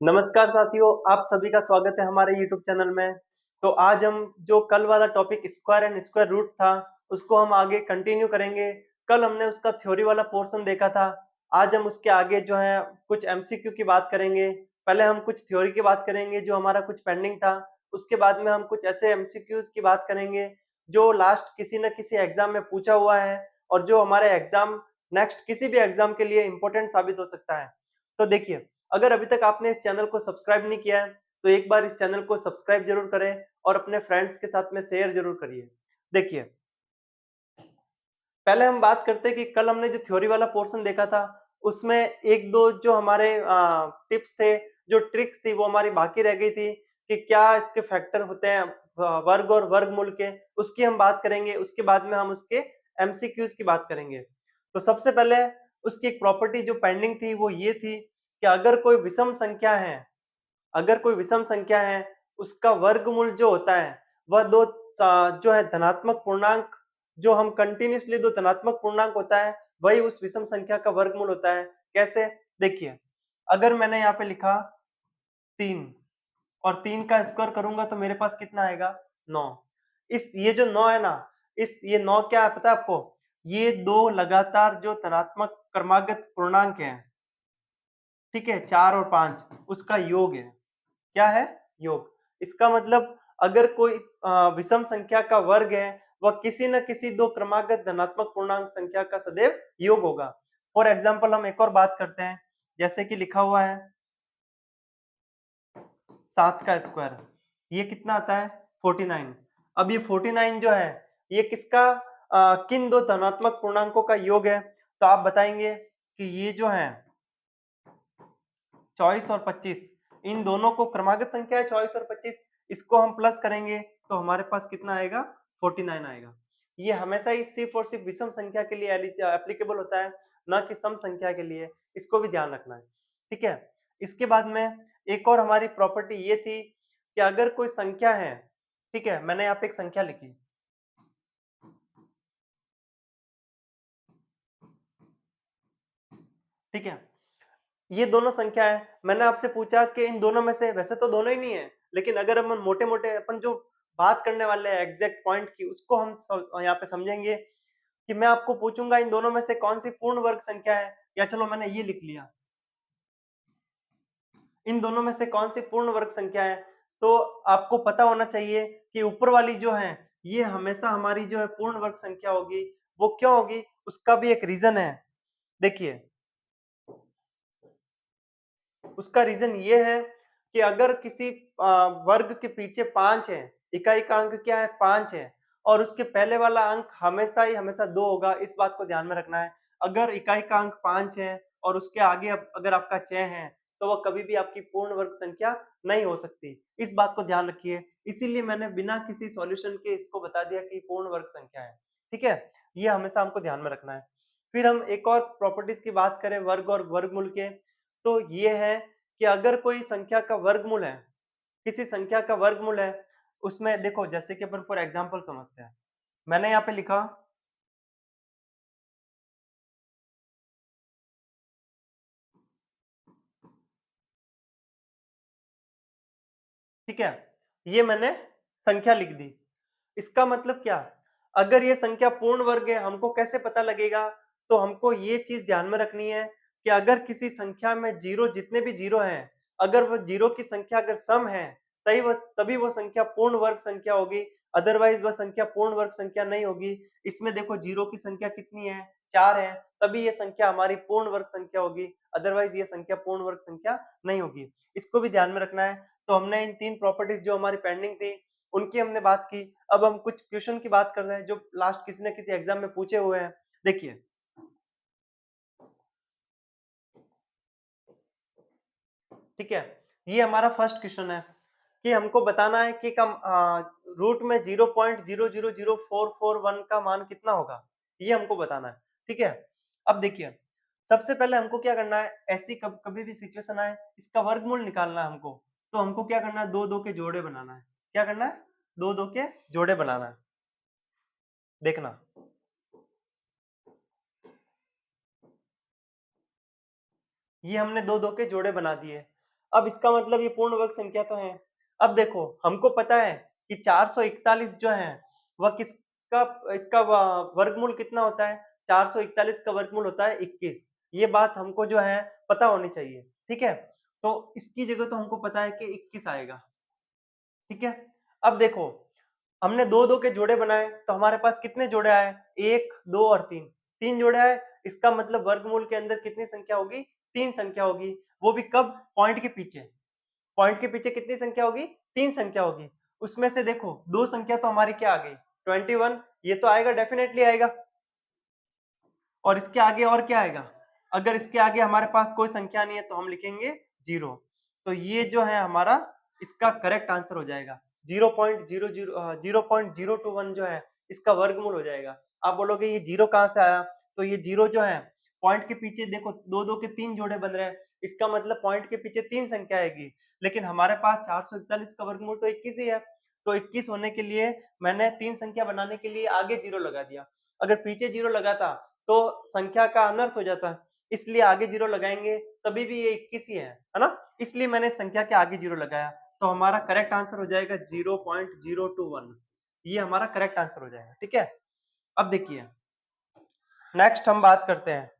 नमस्कार साथियों, आप सभी का स्वागत है हमारे यूट्यूब चैनल में। तो आज हम जो कल वाला topic square and square root था, उसको हम आगे कंटिन्यू करेंगे। कल हमने उसका थ्योरी वाला पोर्शन देखा था। आज हम उसके आगे जो है कुछ एमसीक्यू की बात करेंगे। पहले हम कुछ थ्योरी की बात करेंगे जो हमारा कुछ पेंडिंग था। उसके बाद में हम कुछ ऐसे एमसीक्यूज की बात करेंगे जो लास्ट किसी न किसी एग्जाम में पूछा हुआ है और जो हमारे एग्जाम नेक्स्ट किसी भी एग्जाम के लिए इंपॉर्टेंट साबित हो सकता है। तो देखिए, अगर अभी तक आपने इस चैनल को सब्सक्राइब नहीं किया है, तो एक बार इस चैनल को सब्सक्राइब जरूर करें और अपने फ्रेंड्स के साथ में शेयर जरूर करिए। देखिए, पहले हम बात करते हैं कि कल हमने जो थ्योरी वाला पोर्शन देखा था, उसमें एक दो जो हमारे टिप्स थे, जो ट्रिक्स थी, वो हमारी बाकी रह गई थी कि क्या इसके फैक्टर होते हैं वर्ग और वर्गमूल के, उसकी हम बात करेंगे। उसके बाद में हम उसके एमसीक्यूज की बात करेंगे। तो सबसे पहले उसकी एक प्रॉपर्टी जो पेंडिंग थी वो ये थी कि अगर कोई विषम संख्या है, उसका वर्गमूल जो होता है वह दो जो है धनात्मक पूर्णांक, जो हम कंटिन्यूअसली दो धनात्मक पूर्णांक होता है, वही उस विषम संख्या का वर्गमूल होता है। कैसे? देखिए, अगर मैंने यहाँ पे लिखा 3 और 3 का स्क्वायर करूंगा तो मेरे पास कितना आएगा? 9। इस ये जो 9 है ना, इस ये 9 क्या है पता है आपको? ये दो लगातार जो धनात्मक क्रमागत पूर्णांक हैं, ठीक है, 4 और 5, उसका योग है। क्या है? योग। इसका मतलब अगर कोई विषम संख्या का वर्ग है, वह किसी न किसी दो क्रमागत धनात्मक पूर्णांक संख्या का सदैव योग होगा। फॉर एग्जाम्पल हम एक और बात करते हैं, जैसे कि लिखा हुआ है 7 का स्क्वायर, ये कितना आता है? 49। अब ये 49 जो है, ये किसका किन दो धनात्मक पूर्णांकों का योग है? तो आप बताएंगे कि ये जो है 24 और 25, इन दोनों को क्रमागत संख्या है 24 और 25, इसको हम प्लस करेंगे तो हमारे पास कितना आएगा? 49 आएगा। ये हमेशा ही सिर्फ और सिर्फ विषम संख्या के लिए एप्लीकेबल होता है, ना कि सम संख्या के लिए। इसको भी ध्यान रखना है, ठीक है। इसके बाद में एक और हमारी प्रॉपर्टी ये थी कि अगर कोई संख्या है, ठीक है, मैंने यहाँ पे एक संख्या लिखी, ठीक है, ये दोनों संख्या है। मैंने आपसे पूछा कि इन दोनों में से, वैसे तो दोनों ही नहीं है, लेकिन अगर हम मोटे मोटे अपन जो बात करने वाले हैं एग्जैक्ट पॉइंट की, उसको हम यहाँ पे समझेंगे कि मैं आपको पूछूंगा इन दोनों में से कौन सी पूर्ण वर्ग संख्या है, या चलो मैंने ये लिख लिया, इन दोनों में से कौन सी पूर्ण वर्ग संख्या है। तो आपको पता होना चाहिए कि ऊपर वाली जो है, ये हमेशा हमारी जो है पूर्ण वर्ग संख्या होगी। वो क्यों होगी? उसका भी एक रीजन है। देखिए, उसका रीजन ये है कि अगर किसी वर्ग के पीछे 5 है, इकाई का अंक क्या है? 5 है, और उसके पहले वाला अंक हमेशा ही हमेशा 2 होगा। इस बात को ध्यान में रखना है। अगर इकाई का अंक 5 है और उसके आगे अगर आपका 6 है, तो वह कभी भी आपकी पूर्ण वर्ग संख्या नहीं हो सकती। इस बात को ध्यान रखिए। इसीलिए मैंने बिना किसी सॉल्यूशन के इसको बता दिया कि पूर्ण वर्ग संख्या है, ठीक है। ये हमेशा हमको ध्यान में रखना है। फिर हम एक और प्रॉपर्टीज की बात करें वर्ग और वर्गमूल के, तो ये है कि अगर कोई संख्या का वर्गमूल है, किसी संख्या का वर्गमूल है, उसमें देखो, जैसे कि अपन फॉर एग्जांपल समझते हैं, मैंने यहाँ पे लिखा, ठीक है, ये मैंने संख्या लिख दी। इसका मतलब क्या? अगर ये संख्या पूर्ण वर्ग है, हमको कैसे पता लगेगा? तो हमको ये चीज ध्यान में रखनी है कि अगर किसी संख्या में जीरो, जितने भी जीरो हैं, अगर वो जीरो की संख्या अगर सम है, तभी वो संख्या पूर्ण वर्ग संख्या होगी। अदरवाइज वह संख्या पूर्ण वर्ग संख्या नहीं होगी। इसमें देखो, जीरो की संख्या कितनी है? 4 है, तभी ये संख्या हमारी पूर्ण वर्ग संख्या होगी। अदरवाइज ये संख्या पूर्ण वर्ग संख्या नहीं होगी। इसको भी ध्यान में रखना है। तो हमने इन 3 प्रॉपर्टीज जो हमारी पेंडिंग थी, उनकी हमने बात की। अब हम कुछ क्वेश्चन की बात कर रहे हैं जो लास्ट किसी न किसी एग्जाम में पूछे हुए हैं। देखिए, ठीक है, ये हमारा फर्स्ट क्वेश्चन है कि हमको बताना है कि कम रूट में 0.000441 का मान कितना होगा, ये हमको बताना है, ठीक है। अब देखिए, सबसे पहले हमको क्या करना है, ऐसी कभी भी सिचुएशन आए, इसका वर्गमूल निकालना है हमको। तो हमको क्या करना है? दो दो के जोड़े बनाना है। क्या करना है? दो दो के जोड़े बनाना है। देखना, ये हमने दो दो के जोड़े बना दिए। अब इसका मतलब ये पूर्ण वर्ग संख्या तो है। अब देखो हमको पता है कि 441 जो है वह किसका इसका वर्गमूल कितना होता है, 441 का वर्गमूल होता है 21। ये बात हमको जो है पता होनी चाहिए, ठीक है। तो इसकी जगह तो हमको पता है कि 21 आएगा, ठीक है। अब देखो हमने दो दो के जोड़े बनाए तो हमारे पास कितने जोड़े आए, एक, दो और तीन, तीन जोड़े आए। इसका मतलब वर्गमूल के अंदर कितनी संख्या होगी, तीन संख्या होगी। वो भी कब, पॉइंट के पीछे। पॉइंट के पीछे कितनी संख्या होगी, तीन संख्या होगी। उसमें से देखो दो संख्या तो हमारी क्या आ गई, 21, ये तो आएगा, डेफिनेटली आएगा। और इसके आगे और क्या आएगा, अगर इसके आगे हमारे पास कोई संख्या नहीं है तो हम लिखेंगे 0। तो ये जो है हमारा इसका करेक्ट आंसर हो जाएगा। 0.021 जो है इसका वर्गमूल हो जाएगा। आप बोलोगे ये जीरो कहां से आया, तो ये जीरो जो है पॉइंट के पीछे देखो दो दो के तीन जोड़े बन रहे हैं, इसका मतलब पॉइंट के पीछे तीन संख्या आएगी। लेकिन हमारे पास 441 का वर्गमूल तो 21 ही है, तो 21 होने के लिए मैंने तीन संख्या बनाने के लिए आगे जीरो लगा दिया। अगर पीछे जीरो लगाता तो संख्या का अनर्थ हो जाता है, इसलिए आगे जीरो लगाएंगे तभी भी ये 21 ही है ना। इसलिए मैंने संख्या के आगे जीरो लगाया, तो हमारा करेक्ट आंसर हो जाएगा 0.021। ये हमारा करेक्ट आंसर हो जाएगा, ठीक है। अब देखिए नेक्स्ट हम बात करते हैं।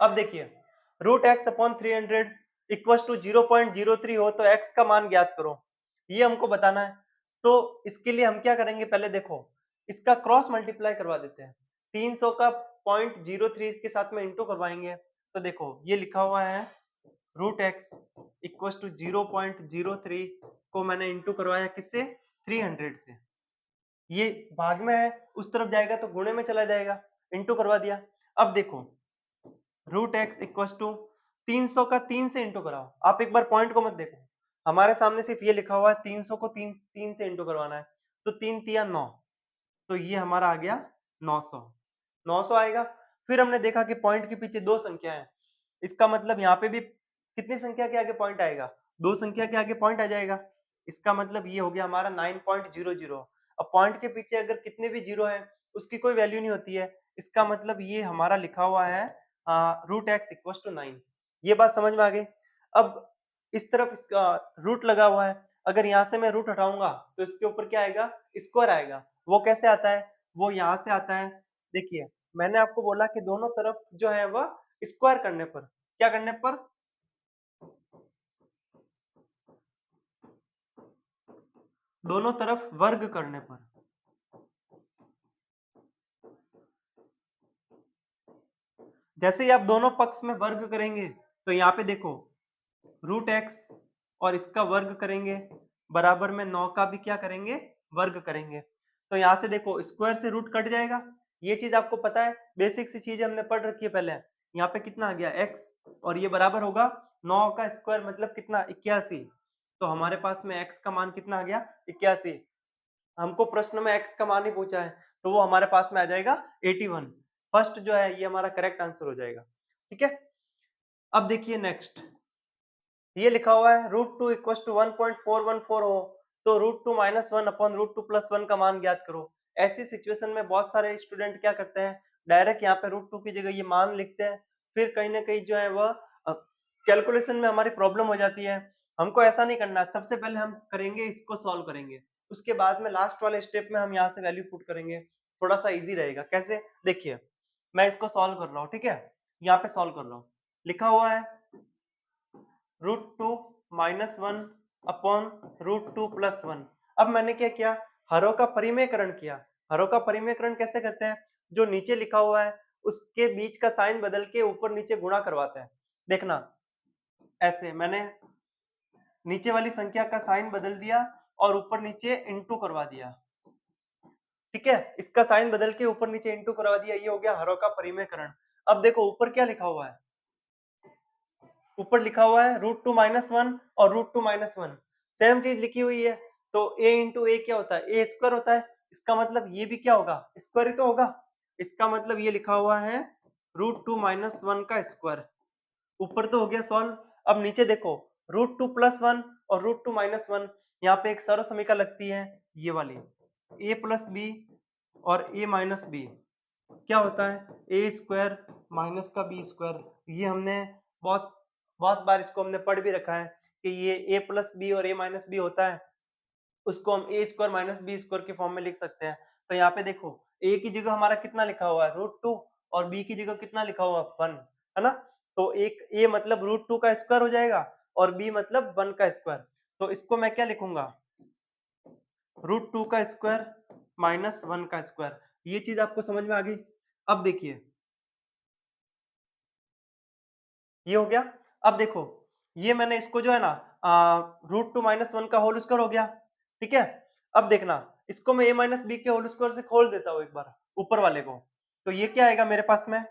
अब देखिए root X upon 300 equal to 0.03 हो तो x का मान ज्ञात करो, ये हमको बताना है। तो इसके लिए हम क्या करेंगे, पहले देखो इसका क्रॉस मल्टीप्लाई करवा देते हैं। 300 का 0.03 के साथ में इंटू करवाएंगे, तो देखो ये लिखा हुआ है रूट एक्स इक्वल टू 0.03 को मैंने इंटू करवाया किससे, 300 से। ये भाग में है, उस तरफ जाएगा तो गुणे में चला जाएगा, इंटू करवा दिया। अब देखो रूट एक्स इक्वल टू 300 का 3 से इंटू कराओ। आप एक बार पॉइंट को मत देखो, हमारे सामने सिर्फ ये लिखा हुआ है 300 को 3 से इंटू करवाना है, तो 3 तिया 9, तो ये हमारा आ गया 900। 900 आएगा। फिर हमने देखा कि पॉइंट के पीछे दो संख्या है, इसका मतलब यहाँ पे भी कितनी संख्या के आगे पॉइंट आएगा, दो संख्या के आगे पॉइंट आ जाएगा। इसका मतलब ये हो गया हमारा 9.00। अब पॉइंट के पीछे अगर कितने भी जीरो है उसकी कोई वैल्यू नहीं होती है, इसका मतलब ये हमारा लिखा हुआ है रूट एक्स इक्वल टू 9। ये बात समझ में आ गई। अब इस तरफ इसका रूट लगा हुआ है, अगर यहाँ से मैं रूट हटाऊंगा तो इसके ऊपर क्या आएगा, स्क्वायर आएगा। वो कैसे आता है, वो यहाँ से आता है। देखिए मैंने आपको बोला कि दोनों तरफ जो है वह स्क्वायर करने पर, क्या करने पर, दोनों तरफ वर्ग करने पर। जैसे ही आप दोनों पक्ष में वर्ग करेंगे तो यहाँ पे देखो रूट एक्स और इसका वर्ग करेंगे बराबर में 9 का भी क्या करेंगे, वर्ग करेंगे। तो यहाँ से देखो स्क्वायर से रूट कट जाएगा, ये चीज आपको पता है, बेसिक सी चीज हमने पढ़ रखी है पहले। यहाँ पे कितना आ गया x, और ये बराबर होगा 9 का स्क्वायर मतलब कितना, 81। तो हमारे पास में x का मान कितना आ गया, 81। हमको प्रश्न में x का मान ही पूछा है, तो वो हमारे पास में आ जाएगा 81। फर्स्ट जो है ये हमारा करेक्ट आंसर हो जाएगा, ठीक है। अब देखिए नेक्स्ट, ये लिखा हुआ है रूट टू इक्वल टू 1.414 हो तो root two minus one upon root two plus one का मान ज्ञात करो। ऐसी सिचुएशन में बहुत सारे स्टूडेंट क्या करते हैं, डायरेक्ट यहाँ पे रूट टू की जगह ये मान लिखते हैं, फिर कहीं ना कहीं जो है वह कैलकुलेशन में हमारी प्रॉब्लम हो जाती है। हमको ऐसा नहीं करना, सबसे पहले हम करेंगे इसको सॉल्व करेंगे, उसके बाद में लास्ट वाले स्टेप में हम यहाँ से वैल्यू पुट करेंगे, थोड़ा सा इजी रहेगा। कैसे, देखिए मैं इसको सॉल्व कर रहा हूँ, ठीक है, यहाँ पे सॉल्व कर रहा हूँ। लिखा हुआ है root two minus one upon root two plus one. अब मैंने क्या किया, हरों का परिमेयकरण किया। हरों का परिमेयकरण कैसे करते हैं, जो नीचे लिखा हुआ है उसके बीच का साइन बदल के ऊपर नीचे गुणा करवाते हैं। देखना ऐसे मैंने नीचे वाली संख्या का साइन बदल दिया और ऊपर नीचे इंटू करवा दिया, ठीक है, इसका साइन बदल के ऊपर नीचे इंटू करवा दिया, ये हो गया हरों का परिमेयकरण। अब देखो ऊपर क्या लिखा हुआ है, ऊपर लिखा हुआ है रूट टू माइनस वन और root two minus one, same चीज लिखी हुई है। तो a इंटू ए क्या होता है, ए स्क्वायर होता है, इसका मतलब ये भी क्या होगा, स्क्वायर ही तो होगा। इसका मतलब ये लिखा हुआ है रूट टू माइनस वन का स्क्वायर। ऊपर तो हो गया सॉल्व। अब नीचे देखो रूट टू प्लस वन और रूट टू माइनस वन, यहाँ पे एक सरल समीकरण लगती है ये वाली, a प्लस बी और a माइनस बी। क्या होता है ए स्क्वायर माइनस का बी स्क्वायर। ये हमने बहुत बहुत बार इसको हमने पढ़ भी रखा है कि ये ए प्लस बी और ए माइनस बी होता है, उसको हम ए स्क्वायर माइनस बी स्क्वायर के फॉर्म में लिख सकते हैं। तो यहाँ पे देखो ए की जगह हमारा कितना लिखा हुआ है रूट टू, और बी की जगह कितना लिखा हुआ है 1, है ना। तो एक ए मतलब रूट टू का स्क्वायर हो जाएगा और बी मतलब 1 का स्क्वायर। तो इसको मैं क्या लिखूंगा, रूट टू का स्क्वायर माइनस 1 का स्क्वायर। ये चीज आपको समझ में आ गई। अब देखिए ये हो गया। अब देखो ये मैंने इसको जो है ना रूट टू माइनस 1 का होल स्क्वायर हो गया, ठीक है। अब देखना इसको मैं ए माइनस बी के होल स्क्वायर से खोल देता हूँ एक बार ऊपर वाले को। तो ये क्या आएगा मेरे पास में,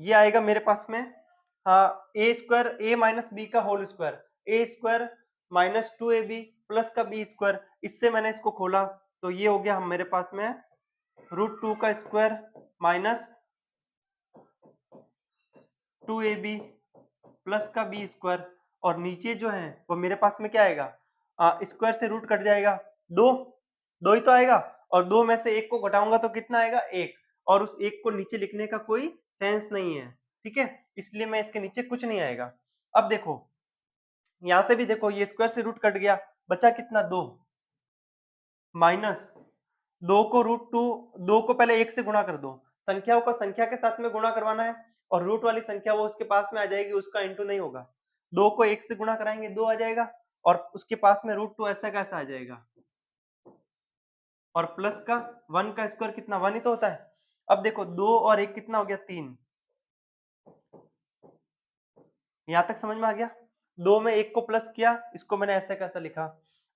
ये आएगा मेरे पास में A square A minus B का whole square, A square minus two A B plus का बी स्क्वायर। इससे मैंने इसको खोला तो ये हो गया हम मेरे पास में रूट टू का square minus two A B plus का बी स्क्वायर। और नीचे जो है वो मेरे पास में क्या आएगा, स्क्वायर से रूट कट जाएगा, दो दो ही तो आएगा, और दो में से एक को घटाऊंगा तो कितना आएगा एक, और उस एक को नीचे लिखने का कोई सेंस नहीं है, ठीक है, इसलिए मैं इसके नीचे कुछ नहीं आएगा। अब देखो यहां से भी देखो ये स्क्वायर से रूट कट गया, बचा कितना दो, माइनस दो को रूट टू, दो को पहले एक से गुणा कर दो, संख्याओं का संख्या के साथ में गुणा करवाना है, और रूट वाली संख्या वो उसके पास में आ जाएगी, उसका इंटू नहीं होगा। दो को एक से गुणा कराएंगे दो आ जाएगा, और उसके पास में रूट टू ऐसा कैसा आ जाएगा, और प्लस का 1 का स्क्वायर कितना 1 ही तो होता है। अब देखो दो और एक कितना हो गया 3, यहां तक समझ में आ गया। दो में एक को प्लस किया, इसको मैंने ऐसे कैसा लिखा।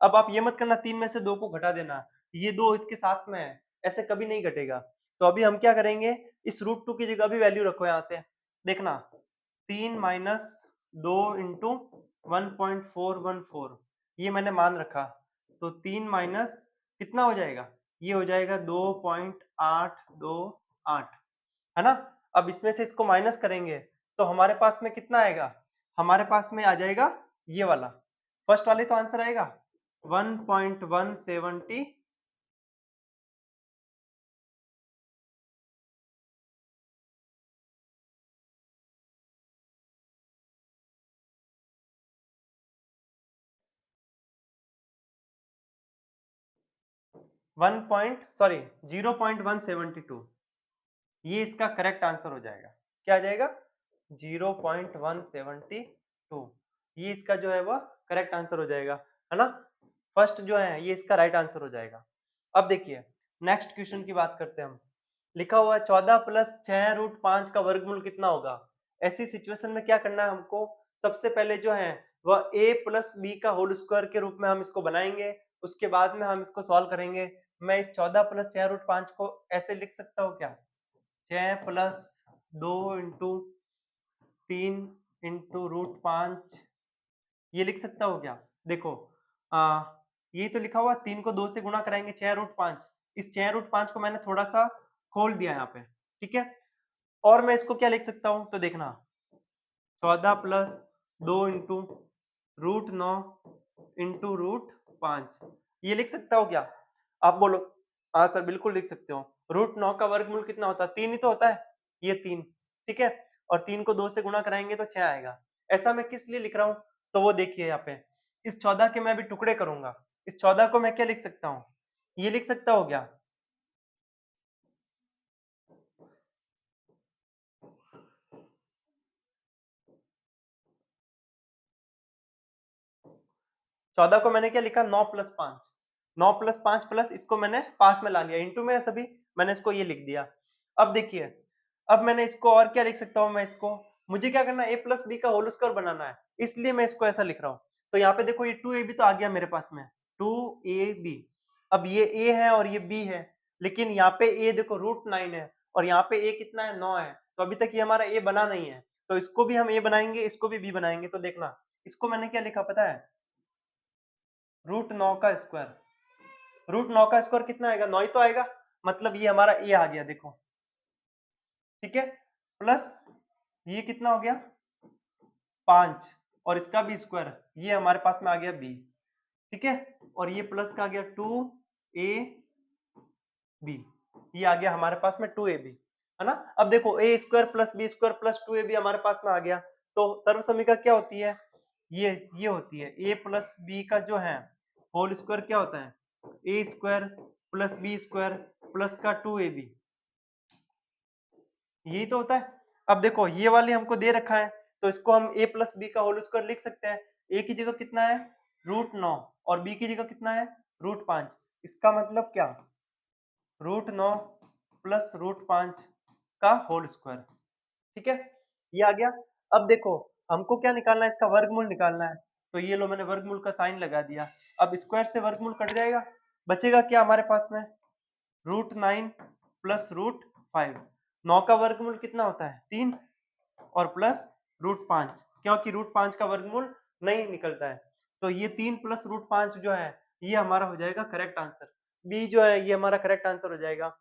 अब आप ये मत करना तीन में से दो को घटा देना, ये दो इसके साथ में है, ऐसे कभी नहीं घटेगा। तो अभी हम क्या करेंगे, इस रूट टू की जगह भी वैल्यू रखो यहां से, देखना 3 - 2 इंटू 1.414 ये मैंने मान रखा। तो 3 माइनस कितना हो जाएगा, ये हो जाएगा 2.828, है ना। अब इसमें से इसको माइनस करेंगे तो हमारे पास में कितना आएगा, हमारे पास में आ जाएगा ये वाला, फर्स्ट वाले तो आंसर आएगा 1.170। 1 पॉइंट सॉरी 0.172, ये इसका करेक्ट आंसर हो जाएगा। क्या आ जाएगा 0.172, ये इसका जो है वह करेक्ट आंसर हो जाएगा, है ना। फर्स्ट जो है ये इसका राइट आंसर हो जाएगा। अब देखिए नेक्स्ट क्वेश्चन की बात करते हैं हम। लिखा हुआ है 14 प्लस 6 रूट 5 का वर्गमूल कितना होगा। ऐसी सिचुएशन में क्या करना है हमको, सबसे पहले जो है वह a प्लस बी का होल स्क्वायर के रूप में हम इसको बनाएंगे, उसके बाद में हम इसको सॉल्व करेंगे। मैं इस 14 प्लस 6 रूट 5 को ऐसे लिख सकता हूँ क्या, 6 प्लस 2 इंटू 3 इंटू रूट 5, ये लिख सकता हूँ क्या। देखो आ, ये तो लिखा हुआ 3 को 2 से गुणा कराएंगे 6 रूट 5, इस 6 रूट 5 को मैंने थोड़ा सा खोल दिया यहाँ पे, ठीक है। और मैं इसको क्या लिख सकता हूँ, तो देखना 14 plus 2 into root 9 into root 5, ये लिख सकता हो क्या, आप बोलो। हाँ सर बिल्कुल लिख सकते हो। रूट 9 का वर्गमूल कितना होता है, 3 ही तो होता है, ये 3, ठीक है। और 3 को 2 से गुणा कराएंगे तो 6 आएगा। ऐसा मैं किस लिए लिख रहा हूँ, तो वो देखिए यहाँ पे इस 14 के मैं भी टुकड़े करूंगा, इस 14 को मैं क्या लिख सकता हूँ, ये लिख सकता हो क्या, 14 को मैंने क्या लिखा 9 प्लस 5, 9 प्लस 5 प्लस इसको मैंने पास में ला लिया इंटू में सभी, मैंने इसको ये लिख दिया। अब देखिए अब मैंने इसको और क्या लिख सकता हूँ, मैं इसको मुझे क्या करना है a प्लस बी का होल स्क्वायर बनाना है, इसलिए मैं इसको ऐसा लिख रहा हूँ। तो यहाँ पे देखो ये 2ab तो आ गया मेरे पास में 2ab। अब ये a है और ये b है, लेकिन यहाँ पे a देखो √9 है और यहाँ पे a कितना है 9 है, तो अभी तक ये हमारा a बना नहीं है, तो इसको भी हम a बनाएंगे, इसको भी b बनाएंगे। तो देखना इसको मैंने क्या लिखा पता है, √9 का स्क्वायर, √9 का स्क्वायर कितना आएगा 9 ही तो आएगा, मतलब ये हमारा a आ गया देखो, ठीक है। प्लस ये कितना हो गया 5, और इसका भी स्क्वायर, ये हमारे पास में आ गया b, ठीक है। और ये प्लस का आ गया 2ab, ये आ गया हमारे पास में 2ab, है ना? अब देखो a square plus b square plus 2ab हमारे पास में आ गया, तो सर्व समीकरण क्या होती है? ये होती है a प्लस b का जो है होल स्क्वायर क्या होता है? a square plus b square plus का 2ab, यही तो होता है। अब देखो ये वाली हमको दे रखा है, तो इसको हम a प्लस बी का होल स्क्वायर लिख सकते हैं। a की जगह कितना है? √9 और b की जगह कितना है? √5। इसका मतलब क्या? √9 प्लस √5 का होल स्क्वायर, ठीक है? ये आ गया। अब देखो हमको क्या निकालना है? इसका वर्गमूल निकालना है। तो ये लो मैंने वर्गमूल का साइन लगा दिया। अब स्क्वायर से वर्गमूल कट जाएगा, बचेगा क्या हमारे पास में? √9 प्लस √5। 9 का वर्गमूल कितना होता है? 3 और प्लस √5, क्योंकि √5 का वर्गमूल नहीं निकलता है। तो ये 3 प्लस √5 जो है ये हमारा हो जाएगा करेक्ट आंसर। बी जो है ये हमारा करेक्ट आंसर हो जाएगा।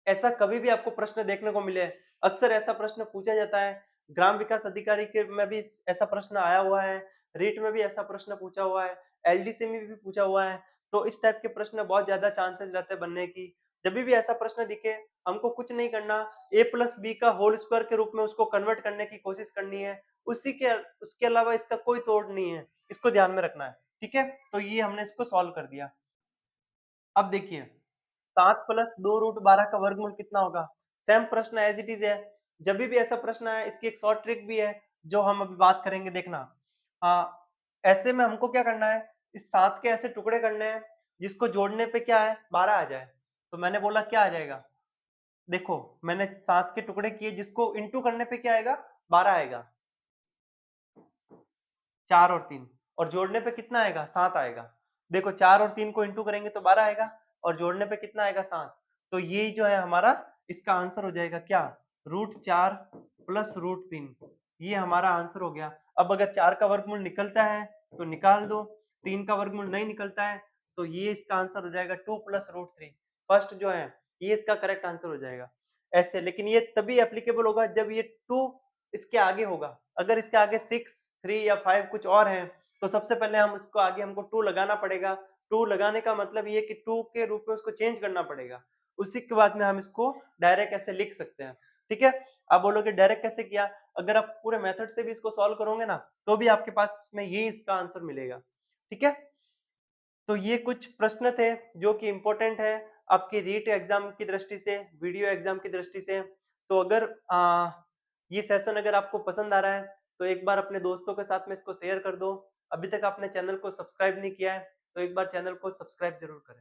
ऐसा कभी भी आपको प्रश्न देखने को मिले, अक्सर ऐसा प्रश्न पूछा जाता है, ग्राम विकास अधिकारी के में भी ऐसा प्रश्न आया हुआ है, रीट में भी ऐसा प्रश्न पूछा हुआ है, एलडीसी में भी पूछा हुआ है। तो इस टाइप के प्रश्न बहुत ज्यादा चांसेस रहते हैं बनने की। जब भी ऐसा प्रश्न दिखे, हमको कुछ नहीं करना, a प्लस बी का होल स्क्वायर के रूप में उसको कन्वर्ट करने की कोशिश करनी है। उसी के उसके अलावा इसका कोई तोड़ नहीं है, इसको ध्यान में रखना है, ठीक है? तो ये हमने इसको सॉल्व कर दिया। अब देखिए 7 प्लस 2√12 का वर्गमूल कितना होगा? सेम प्रश्न एज इट इज है। जब भी ऐसा प्रश्न आए, इसकी एक शॉर्ट ट्रिक भी है जो हम अभी बात करेंगे, देखना। ऐसे में हमको क्या करना है? इस 7 के ऐसे टुकड़े करने हैं जिसको जोड़ने पे क्या है? 12 आ जाए। तो मैंने बोला क्या आ जाएगा? देखो मैंने 7 के टुकड़े किए, जिसको इंटू करने पे क्या आएगा? 12 आएगा। 4 और 3 और जोड़ने पे कितना आएगा? 7 आएगा। देखो 4 और 3 को इंटू करेंगे तो 12 आएगा और जोड़ने पे कितना आएगा? 7। तो ये जो है हमारा इसका आंसर हो जाएगा क्या? √4 प्लस √3, ये हमारा आंसर हो गया। अब अगर 4 का वर्गमूल निकलता है तो निकाल दो, 3 का वर्गमूल नहीं निकलता है तो ये इसका आंसर हो जाएगा 2 प्लस √3। फर्स्ट जो है ये इसका करेक्ट आंसर हो जाएगा। ऐसे, लेकिन ये तभी एप्लीकेबल होगा जब ये 2 इसके आगे होगा। अगर इसके आगे 6, 3 या 5 कुछ और हैं, तो सबसे पहले हम उसको आगे हमको 2 लगाना पड़ेगा। 2 लगाने का मतलब ये कि 2 के रूप में उसको चेंज करना पड़ेगा। उसी के बाद में हम इसको डायरेक्ट ऐसे लिख सकते हैं, ठीक है? आप बोलोगे डायरेक्ट कैसे किया? अगर आप पूरे मेथड से भी इसको सॉल्व करोगे ना, तो भी आपके पास में ये इसका आंसर मिलेगा, ठीक है? तो ये कुछ प्रश्न थे जो कि इम्पोर्टेंट है आपके रीट एग्जाम की दृष्टि से, वीडियो एग्जाम की दृष्टि से। तो अगर ये सेशन अगर आपको पसंद आ रहा है तो एक बार अपने दोस्तों के साथ में इसको शेयर कर दो। अभी तक आपने चैनल को सब्सक्राइब नहीं किया है तो एक बार चैनल को सब्सक्राइब जरूर करें।